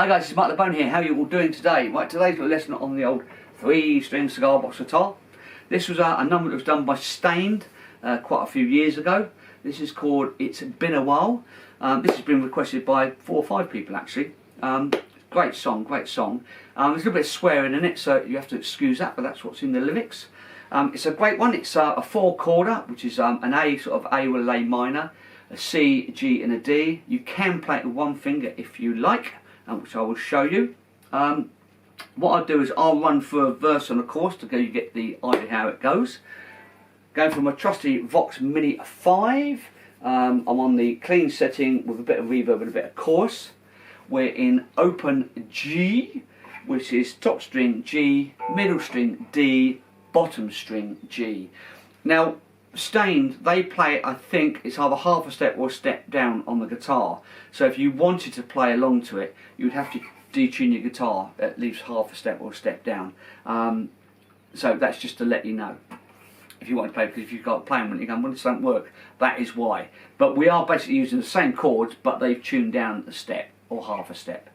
Hi guys, it's Marc Lebone here. How are you all doing today? Right, today's got a lesson on the old 3-string cigar box guitar. This was a number that was done by Stained quite a few years ago. This is called It's Been a While. This has been requested by 4 or 5 people actually. Great song, great song. There's a little bit of swearing in it, so you have to excuse that, but that's what's in the lyrics. It's a great one. It's a 4-chorder, which is an A, sort of A with a minor, a C, a G and a D. You can play it with one finger if you like, which I will show you. What I'll do is I'll run through a verse and a chorus to you get the idea how it goes. Going from a trusty Vox Mini 5, I'm on the clean setting with a bit of reverb and a bit of chorus. We're in open G, which is top string G, middle string D, bottom string G. Now, Stained, they play it, I think it's either half a step or a step down on the guitar. So if you wanted to play along to it, you would have to detune your guitar at least half a step or a step down. So that's just to let you know. If you want to play, because if you've got playing when you're going, well, this don't work, that is why. But we are basically using the same chords, but they've tuned down a step or half a step.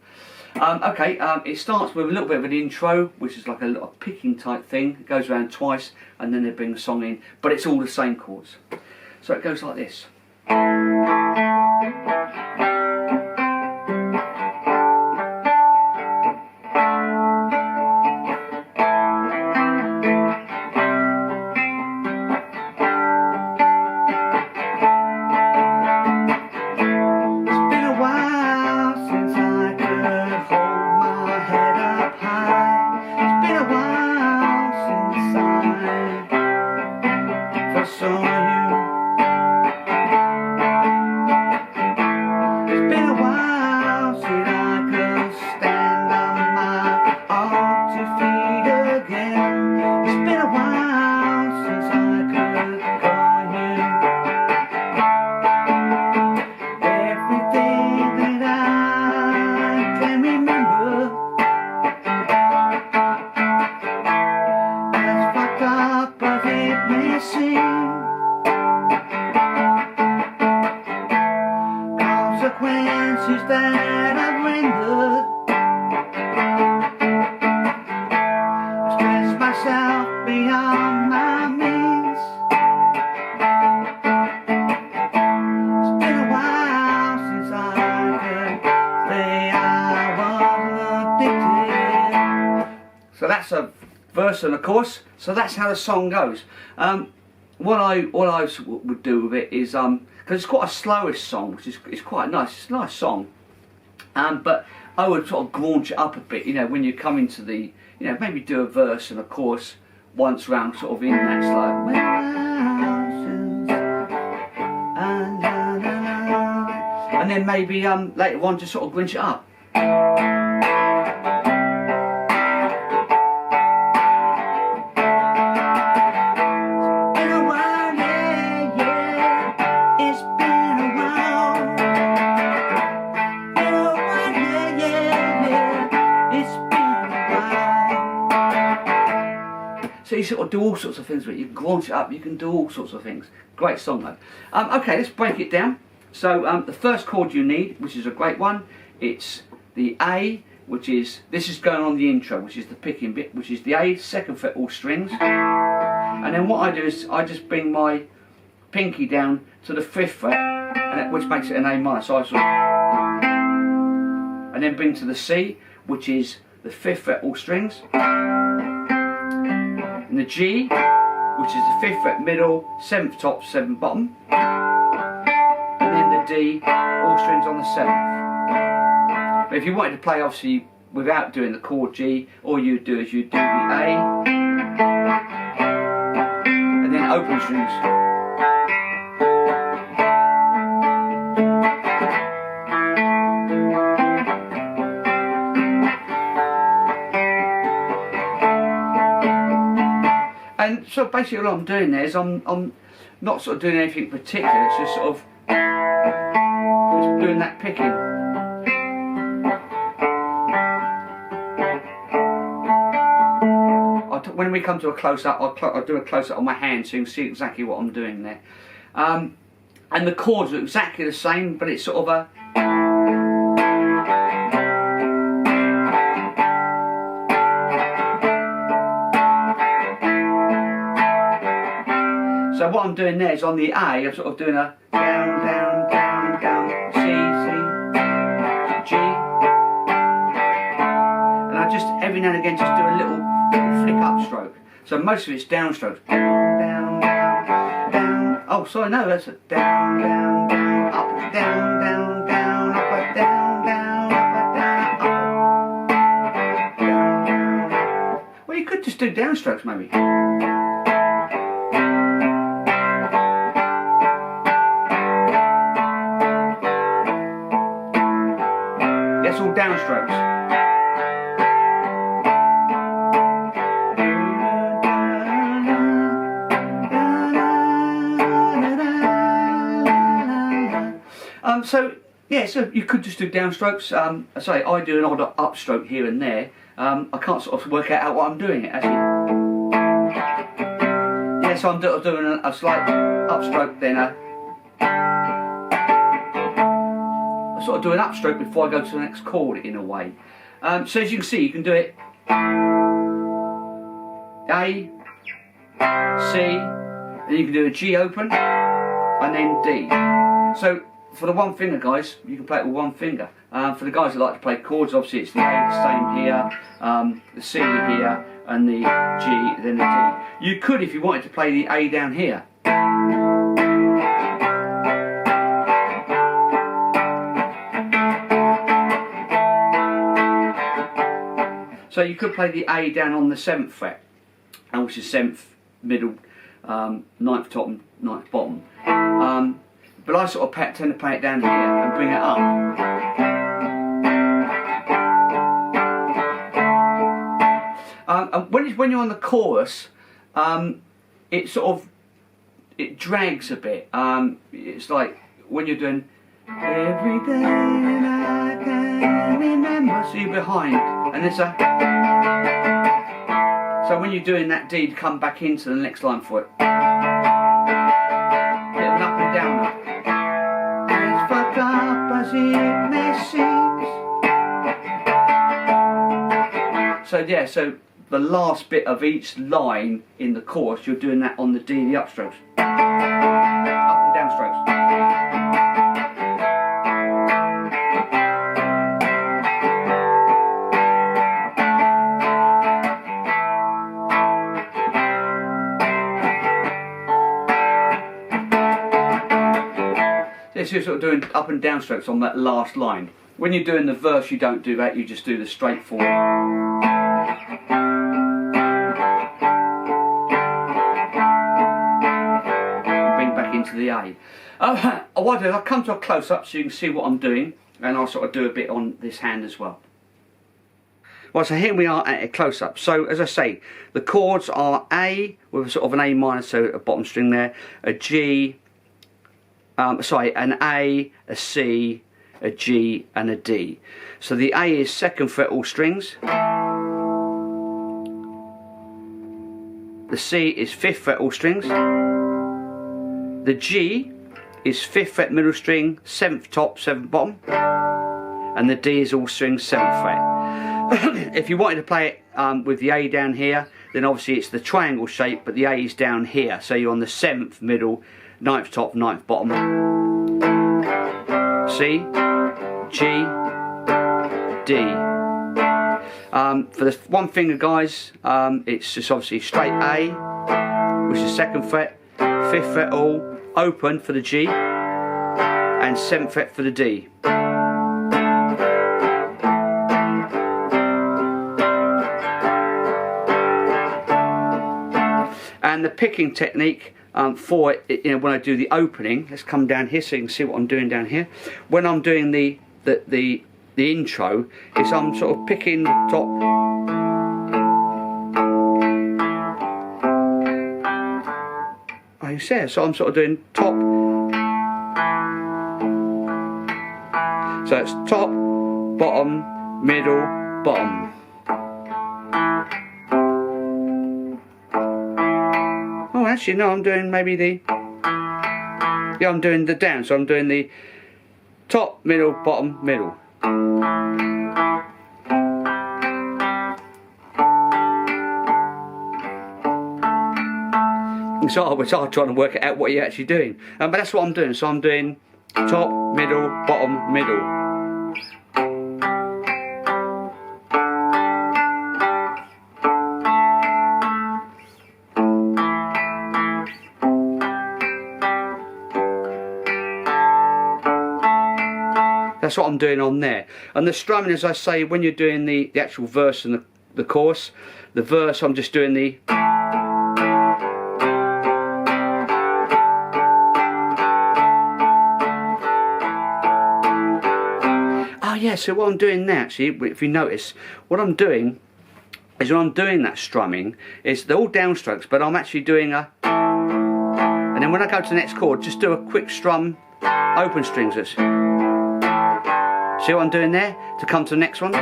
It starts with a little bit of an intro, which is like a little picking type thing. It goes around twice, and then they bring the song in, but it's all the same chords. So it goes like this. Consequences that I've rendered, stress myself beyond my means. It's been a while since I could say I was addicted. So that's a verse and a chorus. So that's how the song goes. What I would do with it is because it's quite a slowish song, which is quite nice. It's a nice song, but I would sort of graunch it up a bit. You know, when you come into the, you know, maybe do a verse and a chorus once round, sort of in that slow. And then maybe later on just sort of graunch it up. So you sort of do all sorts of things with it. You can graunch it up, you can do all sorts of things. Great song though. Okay, let's break it down. So the first chord you need, which is a great one, it's the A, which is, this is going on the intro, which is the picking bit, which is the A, 2nd fret, all strings. And then what I do is I just bring my pinky down to the 5th fret, which makes it an A minor. So I sort of, and then bring to the C, which is the 5th fret, all strings. And the G, which is the 5th fret middle, 7th top, 7th bottom. And then the D, all strings on the 7th. But if you wanted to play obviously without doing the chord G, all you'd do is you'd do the A, and then open strings. And so basically what I'm doing there is I'm not sort of doing anything particular, it's just sort of just doing that picking. When we come to a close-up, I'll do a close-up on my hand so you can see exactly what I'm doing there. And the chords are exactly the same, but it's sort of a So what I'm doing there is on the A, I'm sort of doing a down, down, down, down, C, G, and I just every now and again just do a little flick upstroke. So most of it's downstrokes. Down, down, down, down. Oh, sorry, no, that's a down, down, down, up, down, down, down, up, down, down, up, down, up, down, down. Well, you could just do downstrokes maybe. That's all downstrokes. So yeah, so you could just do downstrokes. Sorry, I do an odd upstroke here and there. I can't sort of work out what I'm doing it actually. Yeah, so I'm doing a slight upstroke, then I sort of do an upstroke before I go to the next chord in a way. So as you can see, you can do it A, C, then you can do a G open, and then D. So for the one finger guys, you can play it with one finger. For the guys that like to play chords, obviously it's the A, the same here, the C here, and the G, then the D. You could, if you wanted to play the A down here. So you could play the A down on the 7th fret, which is 7th middle, 9th top and 9th bottom. But I sort of tend to play it down here and bring it up. And when you're on the chorus, it drags a bit. It's like when you're doing every day I can remember. So you're behind, and it's a. So when you're doing that D, come back into the next line for it. Little up and down. As fucked up as it may seem. So yeah, so the last bit of each line in the chorus, you're doing that on the D, the upstrokes. Up and down strokes. So you're sort of doing up and down strokes on that last line. When you're doing the verse, you don't do that, you just do the straightforward. Bring back into the A. What I do is I'll come to a close-up so you can see what I'm doing, and I'll sort of do a bit on this hand as well. Right, so here we are at a close-up. So as I say, the chords are A with a sort of an A minor, so a bottom string there, a G, an A, a C, a G and a D. So the A is 2nd fret all strings, the C is 5th fret all strings, the G is 5th fret middle string, 7th top, 7th bottom, and the D is all strings 7th fret. If you wanted to play it with the A down here, then obviously it's the triangle shape, but the A is down here, so you're on the 7th middle, 9th top, 9th bottom, C, G, D. For the one finger guys, it's just obviously straight A, which is 2nd fret, 5th fret all, open for the G, and 7th fret for the D. And the picking technique for it, when I do the opening, let's come down here so you can see what I'm doing down here. When I'm doing the intro, is I'm sort of picking top. Like I said, so I'm sort of doing top. So it's top, bottom, middle, bottom. Actually, no, I'm doing maybe the. Yeah, I'm doing the down, so I'm doing the top, middle, bottom, middle. it's hard trying to work it out what you're actually doing. But that's what I'm doing. So I'm doing top, middle, bottom, middle. That's what I'm doing on there. And the strumming, as I say, when you're doing the actual verse and the chorus, the verse I'm just doing the... Oh yeah, so what I'm doing now, actually, if you notice, what I'm doing is when I'm doing that strumming, is they're all downstrokes, but I'm actually doing a... And then when I go to the next chord, just do a quick strum, open strings. That's... See what I'm doing there to come to the next one?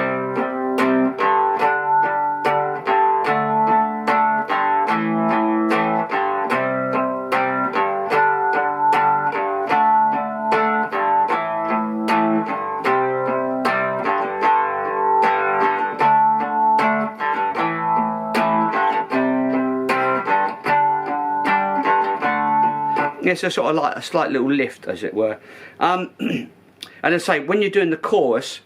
Yeah, so sort of like a slight little lift, as it were. And I say, when you're doing the chorus,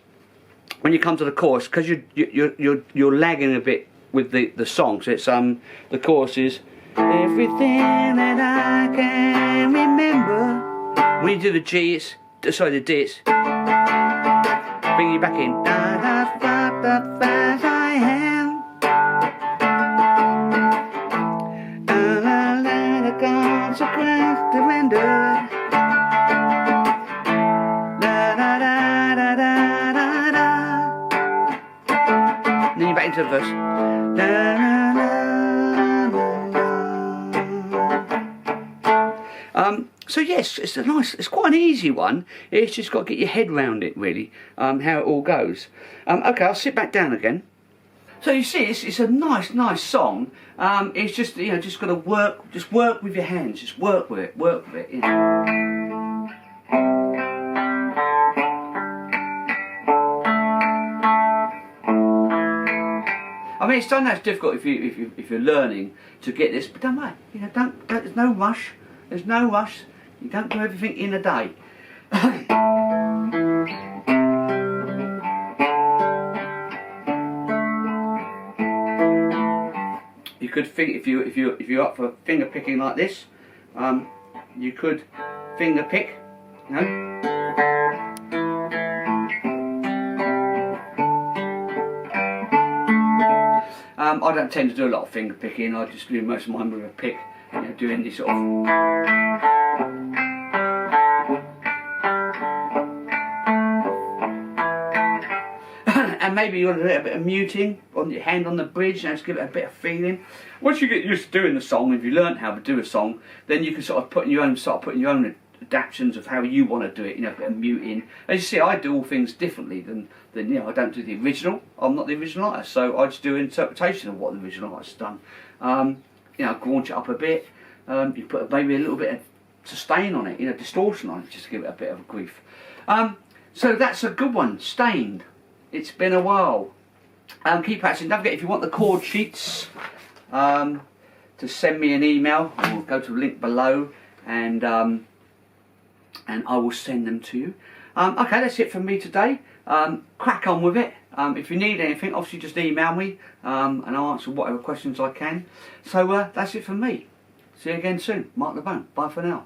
when you come to the chorus, because you're lagging a bit with the song. So it's the chorus is everything that I can remember. When you do the G, it's the D, it's bring you back in. As I am. The consequence to render. Then you're back into the verse. So yes, it's quite an easy one. It's just got to get your head round it, really, how it all goes. Okay, I'll sit back down again. So you see, it's a nice song. It's just, you know, just got to work with your hands, just work with it, you know. I mean, it's done that's difficult if you're learning to get this, but don't worry, you know, there's no rush. There's no rush. You don't do everything in a day. You could think if you're up for finger picking like this, you could finger pick, you know. I don't tend to do a lot of finger picking. I just do most of mine with a pick, you know, doing this sort of. And maybe you want to do a bit of muting on your hand on the bridge, and just give it a bit of feeling. Once you get used to doing the song, if you learn how to do a song, then you can sort of putting your own adaptations of how you want to do it. You know, a bit of muting. As you see, I do all things differently than you know. I don't do the original. I'm not the original artist, so I just do an interpretation of what the original artist has done. You know, graunch it up a bit. You put maybe a little bit of sustain on it, you know, distortion on it, just to give it a bit of a grief. So that's a good one. Stained. It's been a while. Keep practicing. Don't forget, if you want the chord sheets, to send me an email, or go to the link below, and I will send them to you. Okay, that's it from me today. Crack on with it. If you need anything, obviously just email me, and I'll answer whatever questions I can. So that's it from me. See you again soon. Marc Lebone. Bye for now.